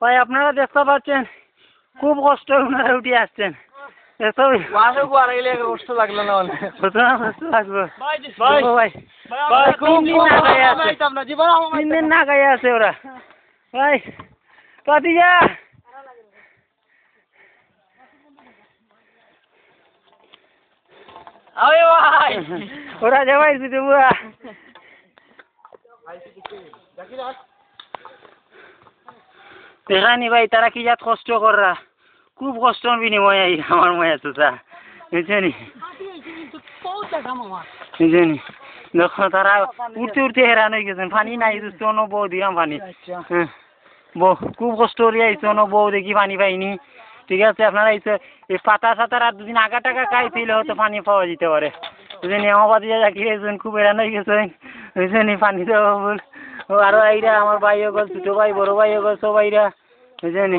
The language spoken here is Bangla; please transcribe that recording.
ভাই আপনারা দেখতে পাচ্ছেন খুব কষ্ট ওনারা উঠে আসছেন। কষ্ট লাগলো না অনেক। কষ্ট লাগবে ভাই, 3 দিন না খাইয়া আছে ওরা। ভাই পাতিজা ওরা যাবাই দিতে বুয়া দেখানি ভাই তারা কি জাত কষ্ট কররা, খুব কষ্টর বিনিময় আমার ময়া চোষা বুঝছেনি বুঝছেনি। দেখো তারা উঠতে উঠতে হেরান হয়ে গেছেন, পানি নাই অন্য বউ দিলাম পানি। বউ খুব কষ্ট করে আইসো অন্য বউ দেখি পানি পাইনি। ঠিক আছে আপনারা এই পাতা সাতার আর 2 দিন আগা টাকা খাইছিল হয়তো পানি পাওয়া যেতে পারে বুঝছেনি। আমার বাদিয়া রাখি গেছেন, খুব হেরান হয়ে গেছেন বুঝছেনি। পানি দেওয়া বল আরো আইরা আমার ভাই হগল, ছোট ভাই বড় ভাই হগল সব আইরা বুঝছেনি।